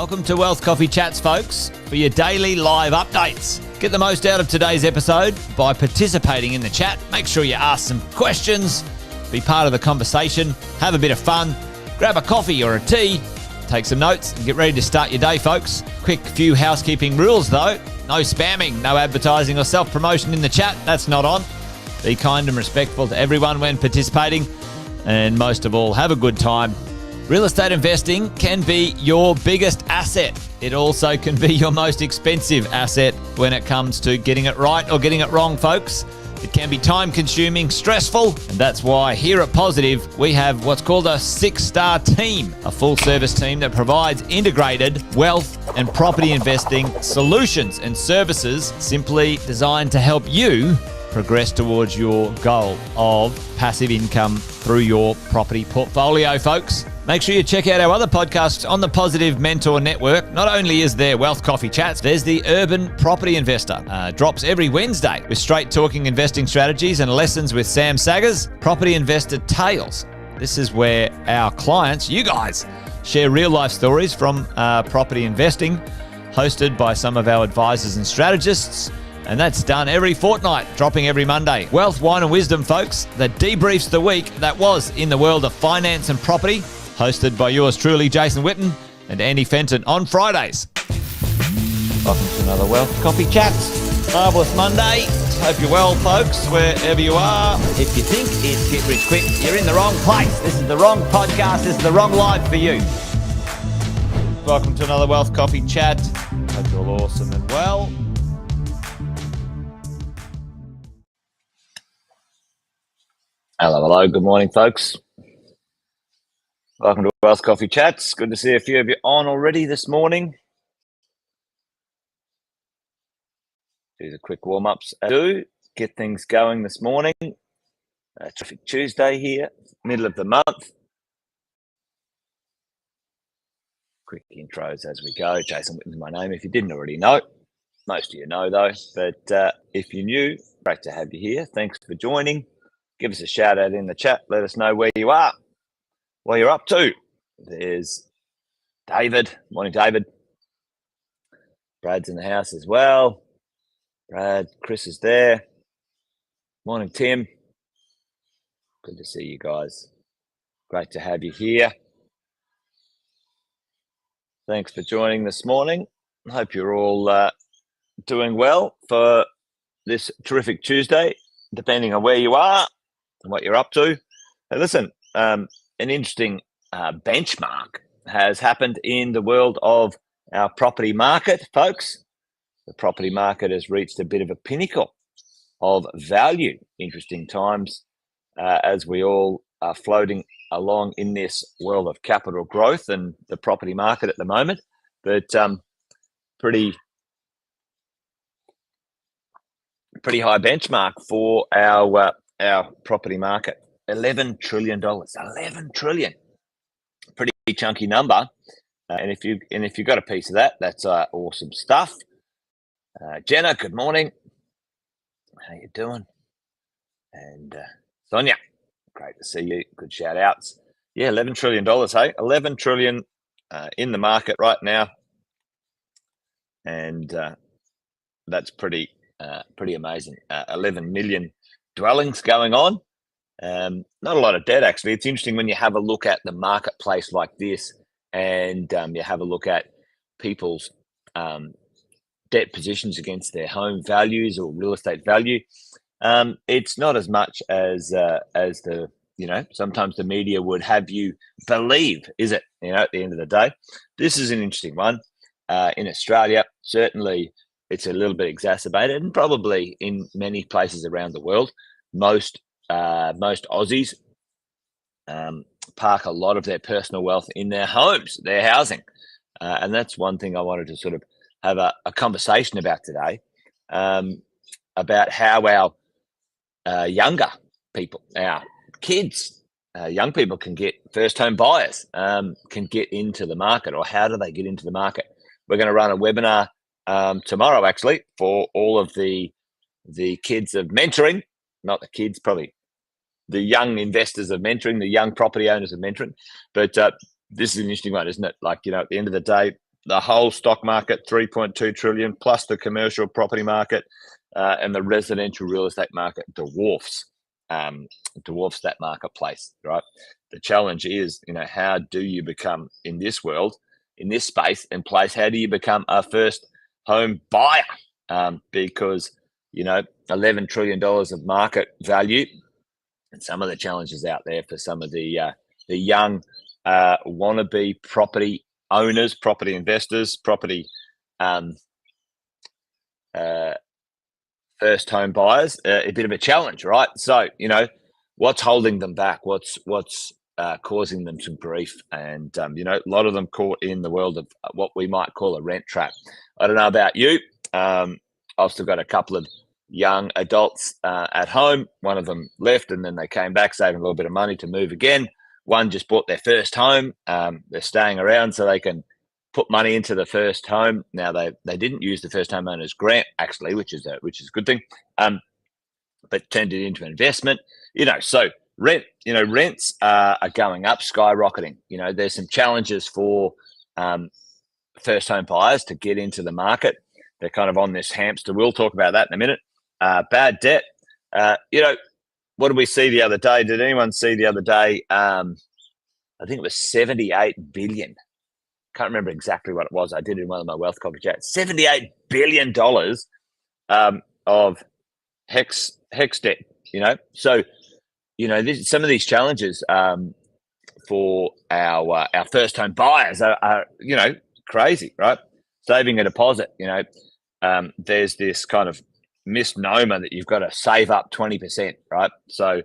Welcome to Wealth Coffee Chats, folks, for your daily live updates. Get the most out of today's episode by participating in the chat. Make sure you ask some questions, be part of the conversation, have a bit of fun, grab a coffee or a tea, take some notes, and get ready to start your day, folks. Quick few housekeeping rules, though. No spamming, no advertising or self-promotion in the chat. That's not on. Be kind and respectful to everyone when participating. And most of all, have a good time. Real estate investing can be your biggest asset. It also can be your most expensive asset when it comes to getting it right or getting it wrong, folks. It can be time-consuming, stressful, and that's why here at Positive, we have what's called a 6-star team, a full-service team that provides integrated wealth and property investing solutions and services simply designed to help you progress towards your goal of passive income through your property portfolio, folks. Make sure you check out our other podcasts on the Positive Mentor Network. Not only is there Wealth Coffee Chats, there's the Urban Property Investor. Drops every Wednesday with straight talking investing strategies and lessons with Sam Saggers. Property Investor Tales. This is where our clients, you guys, share real life stories from property investing, hosted by some of our advisors and strategists. And that's done every fortnight, dropping every Monday. Wealth, Wine and Wisdom, folks, that debriefs the week that was in the world of finance and property, hosted by yours truly, Jason Whitton and Andy Fenton on Fridays. Welcome to another Wealth Coffee Chats. Marvellous Monday. Hope you're well, folks, wherever you are. If you think it's Get Rich Quick, you're in the wrong place. This is the wrong podcast. This is the wrong live for you. Welcome to another Wealth Coffee Chat. Hope you're all awesome and well. Hello. Good morning, folks. Welcome to Wealth Coffee Chats. Good to see a few of you on already this morning. Do the quick warm-ups. Get things going this morning. Terrific Tuesday here, middle of the month. Quick intros as we go. Jason Whitton is my name, if you didn't already know. Most of you know, though. But if you're new, great to have you here. Thanks for joining. Give us a shout out in the chat. Let us know where you are, what you're up to. There's David. Morning, David. Brad's in the house as well. Brad, Chris is there. Morning, Tim. Good to see you guys. Great to have you here. Thanks for joining this morning. I hope you're all doing well for this terrific Tuesday, depending on where you are and what you're up to. Now, listen, an interesting benchmark has happened in the world of our property market, folks. The property market has reached a bit of a pinnacle of value. Interesting times as we all are floating along in this world of capital growth and the property market at the moment. But pretty high benchmark for our property market. $11 trillion. $11 trillion. Pretty chunky number. And if you got a piece of that, that's awesome stuff. Jenna, good morning. How you doing? And Sonia, great to see you. Good shout outs. Yeah, $11 trillion, hey? $11 trillion in the market right now. And that's pretty amazing. 11 million dwellings going on. Not a lot of debt, actually. It's interesting when you have a look at the marketplace like this and you have a look at people's debt positions against their home values or real estate value. It's not as much as the, sometimes the media would have you believe, is it? At the end of the day, this is an interesting one. In Australia, certainly it's a little bit exacerbated, and probably in many places around the world. Most Aussies park a lot of their personal wealth in their homes, their housing. And that's one thing I wanted to sort of have a conversation about today, about how our younger people, our kids, young people can get first home buyers, can get into the market, or how do they get into the market? We're going to run a webinar tomorrow, actually, for all of the kids of mentoring, not the kids, probably the young investors of mentoring, the young property owners of mentoring. But this is an interesting one, isn't it? Like, at the end of the day, the whole stock market, 3.2 trillion, plus the commercial property market, and the residential real estate market dwarfs that marketplace, right? The challenge is, how do you become, in this world, in this space and place, how do you become a first home buyer? Because, $11 trillion of market value, and some of the challenges out there for some of the young wannabe property owners, property investors, property first home buyers, a bit of a challenge, right? So, what's holding them back? What's causing them some grief? And, a lot of them caught in the world of what we might call a rent trap. I don't know about you. I've still got a couple of young adults at home. One of them left and then they came back saving a little bit of money to move again. One just bought their first home. They're staying around so they can put money into the first home. Now they didn't use the first homeowners grant actually, which is a good thing, but turned it into an investment. So rents are going up, skyrocketing. There's some challenges for first home buyers to get into the market. They're kind of on this hamster. We'll talk about that in a minute. Bad debt. What did we see the other day? Did anyone see the other day? I think it was 78 billion. Can't remember exactly what it was. I did it in one of my wealth coffee chats. $78 billion of hex debt. So some of these challenges for our first home buyers are crazy, right? Saving a deposit. There's this kind of misnomer that you've got to save up 20%, right? So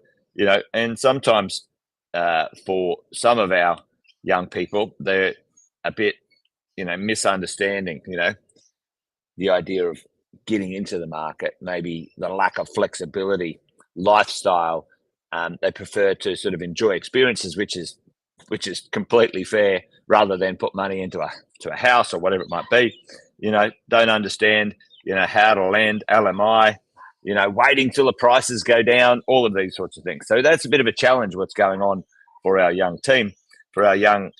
and sometimes for some of our young people, they're a bit, misunderstanding, the idea of getting into the market, maybe the lack of flexibility, lifestyle. They prefer to sort of enjoy experiences, which is completely fair, rather than put money into a house or whatever it might be. Don't understand, how to lend, LMI, waiting till the prices go down, all of these sorts of things. So that's a bit of a challenge, what's going on for our young team, for our young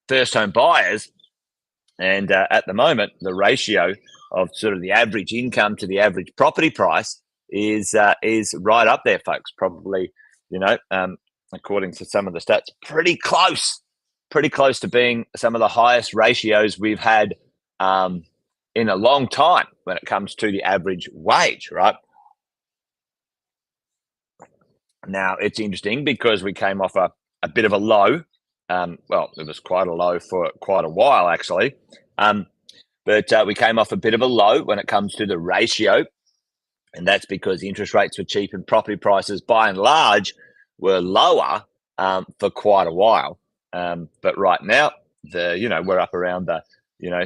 first home buyers. And at the moment, the ratio of sort of the average income to the average property price is right up there, folks. Probably, according to some of the stats, pretty close to being some of the highest ratios we've had in a long time when it comes to the average wage, right? Now, it's interesting because we came off a bit of a low. Well, it was quite a low for quite a while, actually. But we came off a bit of a low when it comes to the ratio. And that's because interest rates were cheap and property prices, by and large, were lower for quite a while. But right now, we're up around the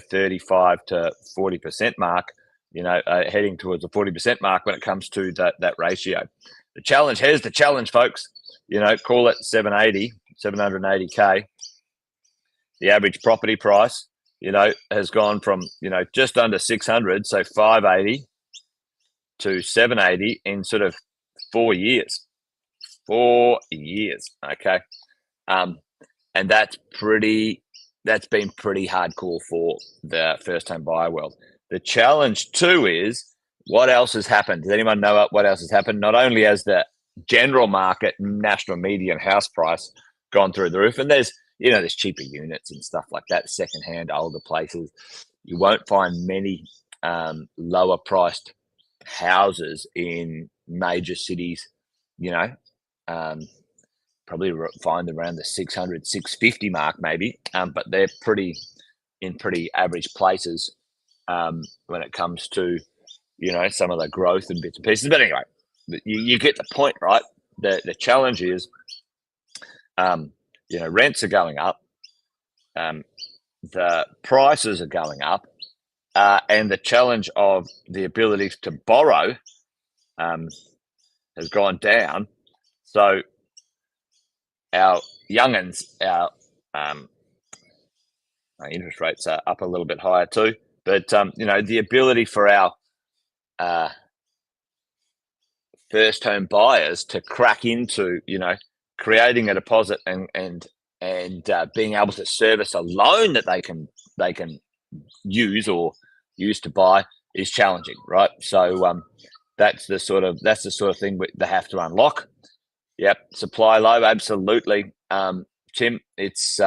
35 to 40% mark. Heading towards the 40% mark when it comes to that ratio. Here's the challenge, folks. Call it 780K. The average property price, has gone from just under 600, so 580 to 780 in sort of 4 years. 4 years, okay. And that's been pretty hardcore for the first home buyer world. The challenge too is what else has happened? Does anyone know what else has happened? Not only has the general market, national median house price gone through the roof, and there's cheaper units and stuff like that, secondhand, older places. You won't find many lower priced houses in major cities, probably find around the 600, 650 mark maybe, but they're pretty average places when it comes to, some of the growth and bits and pieces. But anyway, you get the point, right? The challenge is, rents are going up, the prices are going up, and the challenge of the ability to borrow has gone down. So our youngins, our interest rates are up a little bit higher too. But the ability for our first home buyers to crack into creating a deposit and being able to service a loan that they can use to buy is challenging, right? So that's the sort of thing they have to unlock. Yep, supply low, absolutely. Tim, it's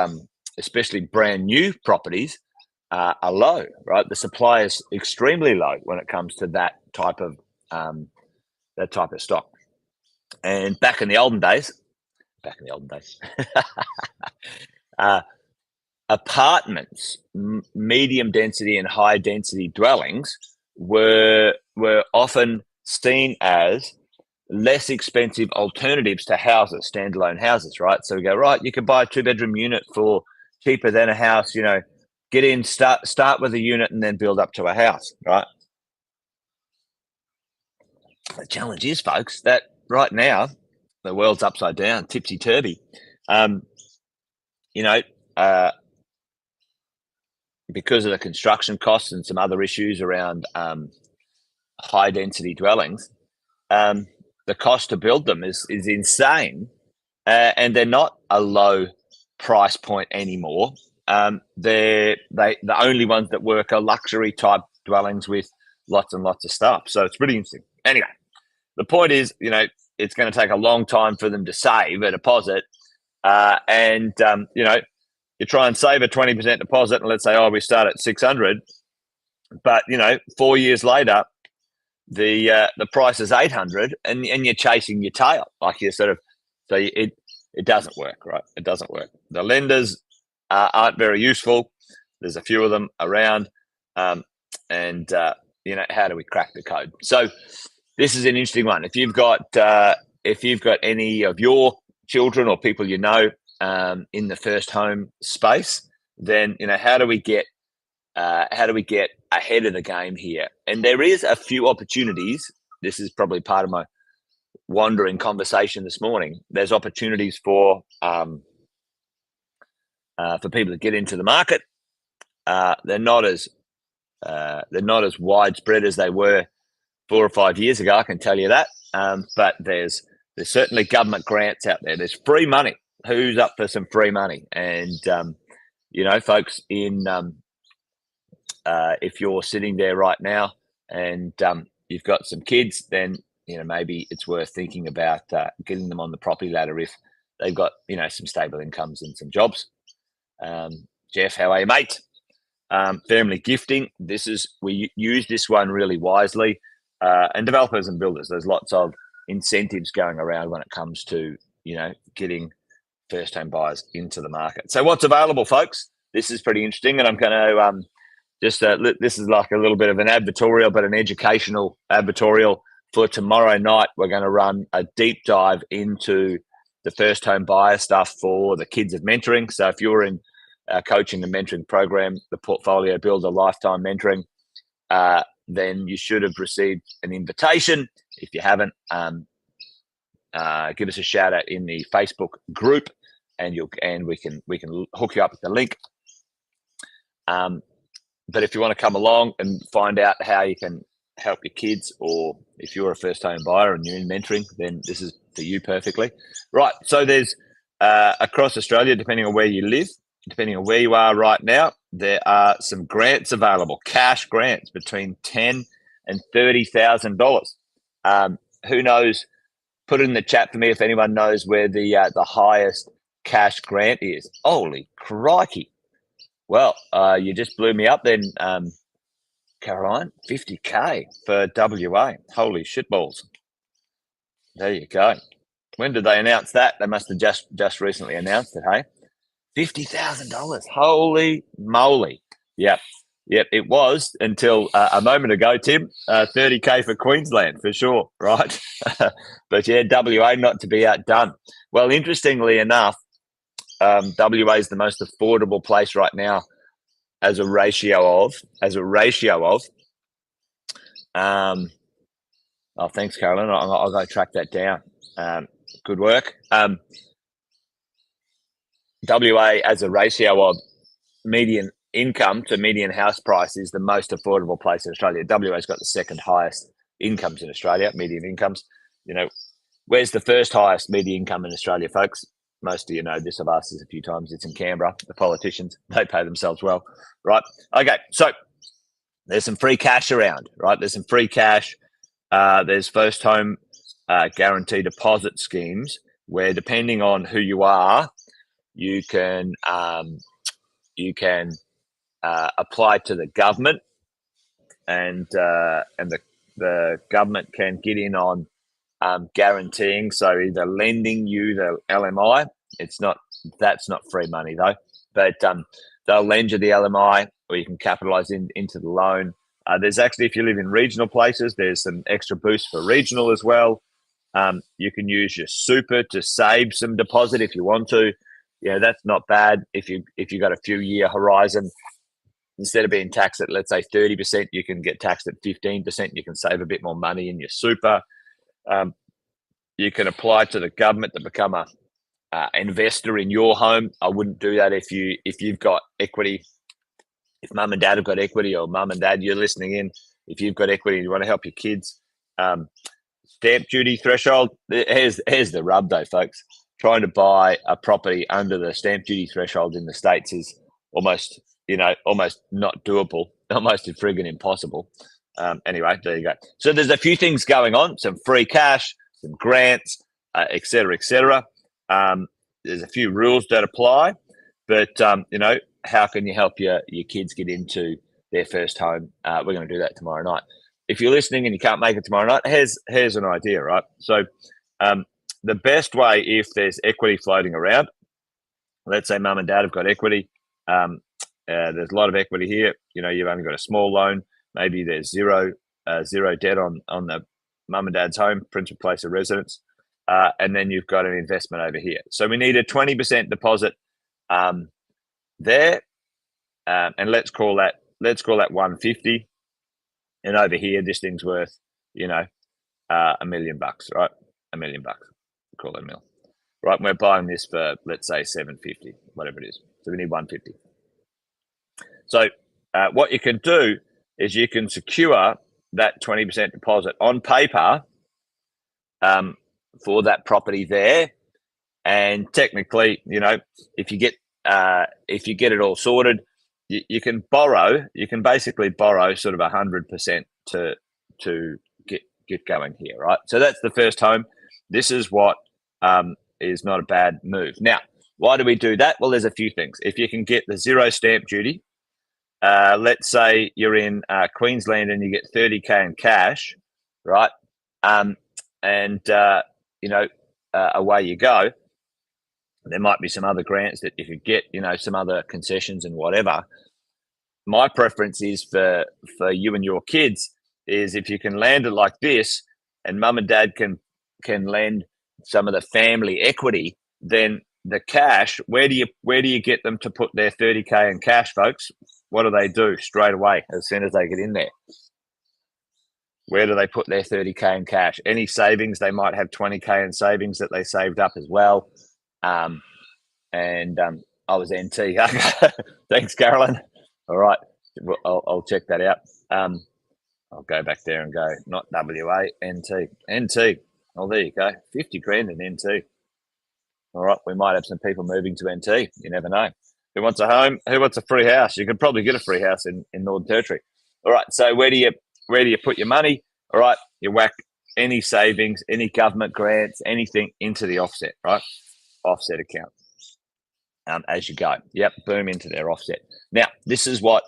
especially brand new properties are low, right? The supply is extremely low when it comes to that type of stock. And back in the olden days, apartments, medium density and high density dwellings were often seen as less expensive alternatives to houses, standalone houses, right? So we go, right, you can buy a 2-bedroom unit for cheaper than a house, get in, start with a unit and then build up to a house, right? The challenge is, folks, that right now the world's upside down, tipsy-turvy. Because of the construction costs and some other issues around high density dwellings, the cost to build them is insane, and they're not a low price point anymore. The only ones that work are luxury type dwellings with lots and lots of stuff. So it's pretty interesting. Anyway, the point is, it's going to take a long time for them to save a deposit, and you try and save a 20% deposit, and let's say, we start at 600, but 4 years later, the price is 800, and you're chasing your tail, like you so it doesn't work, right? It doesn't work. The lenders aren't very useful. There's a few of them around, and how do we crack the code? So this is an interesting one. If you've got any of your children or people in the first home space, then how do we get ahead of the game here? And there is a few opportunities. This is probably part of my wandering conversation this morning. There's opportunities for people to get into the market. They're not as widespread as they were 4 or 5 years ago, I can tell you that. But there's certainly government grants out there. There's free money. Who's up for some free money? And folks, if you're sitting there right now and you've got some kids, then maybe it's worth thinking about getting them on the property ladder if they've got some stable incomes and some jobs. Jeff, how are you, mate? Family gifting. We use this one really wisely, and developers and builders. There's lots of incentives going around when it comes to getting first home buyers into the market. So what's available, folks? This is pretty interesting, and I'm going to this is like a little bit of an advertorial, but an educational advertorial for tomorrow night. We're going to run a deep dive into the first home buyer stuff for the kids of mentoring. So if you're in coaching and mentoring program, the Portfolio Builder Lifetime Mentoring, then you should have received an invitation. If you haven't, give us a shout out in the Facebook group, and we can hook you up with the link. But if you want to come along and find out how you can help your kids, or if you're a first home buyer and you're in mentoring, then this is for you perfectly. Right. So there's across Australia, depending on where you live, depending on where you are right now, there are some grants available, cash grants between $10,000 and $30,000. Who knows? Put it in the chat for me if anyone knows where the highest cash grant is. Holy crikey. Well, you just blew me up then, Caroline. $50K for WA. Holy shitballs. There you go. When did they announce that? They must have just recently announced it, hey? $50,000. Holy moly. Yep, it was until a moment ago, Tim. $30K for Queensland, for sure, right? But yeah, WA not to be outdone. Well, interestingly enough, WA is the most affordable place right now as a ratio of thanks, Caroline. I'll go track that down. Good work. WA as a ratio of median income to median house price is the most affordable place in Australia. WA's got the second highest incomes in Australia, median incomes. Where's the first highest median income in Australia, folks? most of you know this, I've asked this a few times. It's in Canberra. The politicians, they pay themselves well, right? Okay, so there's some free cash around, right? There's some free cash. There's first home guarantee deposit schemes where, depending on who you are, you can apply to the government, and the government can get in on guaranteeing. So either lending you the LMI. That's not free money though, but they'll lend you the LMI, or you can capitalise into the loan. There's actually, if you live in regional places, there's some extra boost for regional as well. You can use your super to save some deposit if you want to. Yeah, that's not bad. If you got a few year horizon, instead of being taxed at, let's say, 30%, you can get taxed at 15%. You can save a bit more money in your super. You can apply to the government to become a investor in your home. I wouldn't do that if you've got equity. If mum and dad have got equity, or mum and dad, you're listening in, if you've got equity and you want to help your kids, stamp duty threshold. Here's the rub though, folks. Trying to buy a property under the stamp duty threshold in the States is almost not doable, almost friggin' impossible. Anyway, there you go. So there's a few things going on, some free cash, some grants, et cetera, et cetera. There's a few rules that apply, but how can you help your kids get into their first home? We're going to do that tomorrow night. If you're listening and you can't make it tomorrow night, here's an idea, right? So the best way, if there's equity floating around, let's say mum and dad have got equity, there's a lot of equity here. You've only got a small loan. Maybe there's zero debt on the mum and dad's home, principal place of residence. And then you've got an investment over here. So we need a 20% deposit there, and let's call that 150. And over here, this thing's worth, $1 million, right? $1 million. Call it $1 million, right? And we're buying this for, let's say, 750, whatever it is. So we need 150. So what you can do is you can secure that 20% deposit on paper for that property there, and technically, if you get it all sorted, you can basically borrow sort of 100% to get going here, right? So that's the first home. This is what is not a bad move. Now, why do we do that? Well, there's a few things. If you can get the zero stamp duty, let's say you're in Queensland and you get 30K in cash, right? Away you go. There might be some other grants that you could get, some other concessions and whatever. My preference is for you and your kids is if you can land it like this, and mum and dad can lend some of the family equity, then the cash, where do you get them to put their 30K in cash, folks? What do they do straight away as soon as they get in there? Where do they put their 30K in cash? Any savings? They might have 20K in savings that they saved up as well. I was NT. Thanks, Carolyn. All right, I'll check that out. I'll go back there and go, not WA, NT. Oh, there you go, 50 grand in NT. All right, we might have some people moving to NT. You never know. Who wants a home? Who wants a free house? You could probably get a free house in Northern Territory. All right, so where do you put your money? All right, you whack any savings, any government grants, anything into the offset, right? Offset account. As you go. Yep, boom, into their offset. Now, this is what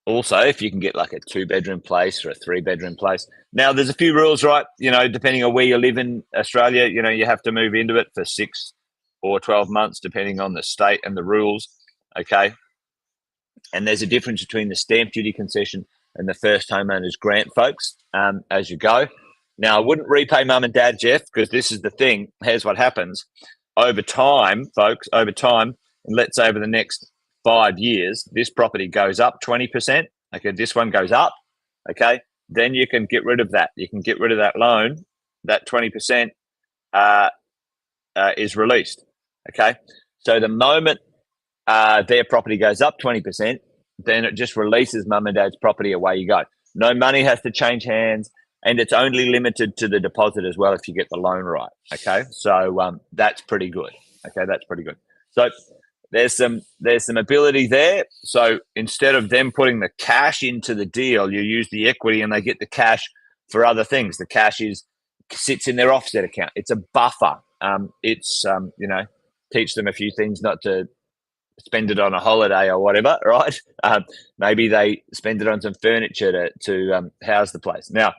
also, if you can get like a 2-bedroom place or a 3-bedroom place. Now, there's a few rules, right? Depending on where you live in Australia, you have to move into it for 6 or 12 months, depending on the state and the rules. Okay. And there's a difference between the stamp duty concession and the first homeowners grant, folks, as you go. Now, I wouldn't repay mum and dad, Jeff, because this is the thing. Here's what happens. Over time, folks, and let's say over the next 5 years, this property goes up 20%. Okay, this one goes up. Okay, then you can get rid of that. You can get rid of that loan. That 20% is released. Okay, so the moment their property goes up 20%, then it just releases mum and dad's property. Away you go. No money has to change hands. and it's only limited to the deposit as well if you get the loan right. Okay, so that's pretty good. Okay, that's pretty good. So there's some ability there. So instead of them putting the cash into the deal, you use the equity and they get the cash for other things. The cash sits in their offset account. It's a buffer. It's teach them a few things, not to spend it on a holiday or whatever, right? Maybe they spend it on some furniture to house the place. Now,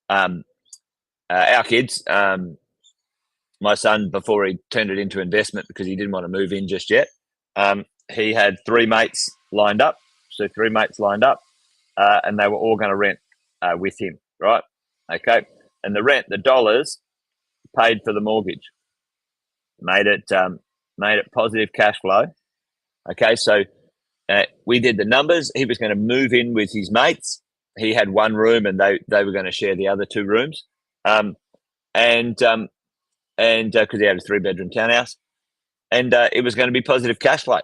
our kids, my son, before he turned it into investment because he didn't want to move in just yet, he had 3 mates lined up. So 3 mates lined up, and they were all going to rent with him, right? Okay. And the rent, the dollars, paid for the mortgage, made it positive cash flow. Okay, so we did the numbers. He was going to move in with his mates. He had 1 room, and they were going to share the other 2 rooms, and because he had a 3-bedroom townhouse, and it was going to be positive cash flow.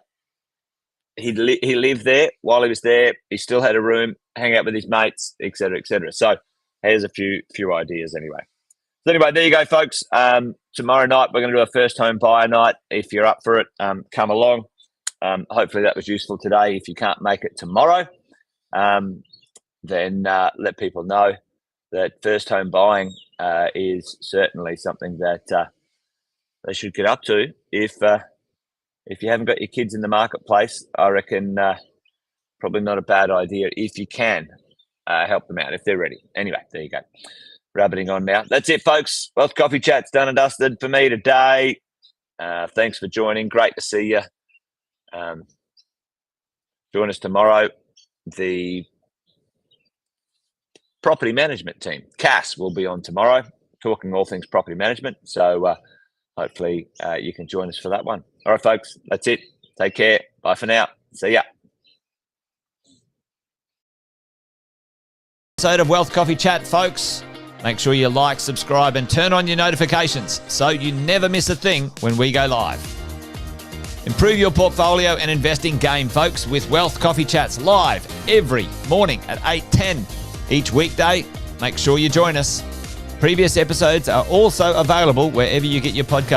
He lived there. While he was there, he still had a room, hang out with his mates, etc., etc. So here's a few ideas anyway. So anyway, there you go, folks. Tomorrow night we're going to do a first home buyer night. If you're up for it, come along. Hopefully that was useful today. If you can't make it tomorrow, then let people know that first home buying is certainly something that they should get up to. If you haven't got your kids in the marketplace, I reckon probably not a bad idea if you can help them out if they're ready. Anyway, there you go. Rabbiting on now. That's it, folks. Wealth Coffee Chat's done and dusted for me today. Thanks for joining. Great to see you. Join us tomorrow. The property management team, Cass, will be on tomorrow, talking all things property management. So hopefully you can join us for that one. All right, folks, that's it. Take care. Bye for now. See ya. Episode of Wealth Coffee Chat, folks. Make sure you like, subscribe, and turn on your notifications so you never miss a thing when we go live. Improve your portfolio and investing game, folks, with Wealth Coffee Chats live every morning at 8:10 each weekday. Make sure you join us. Previous episodes are also available wherever you get your podcast.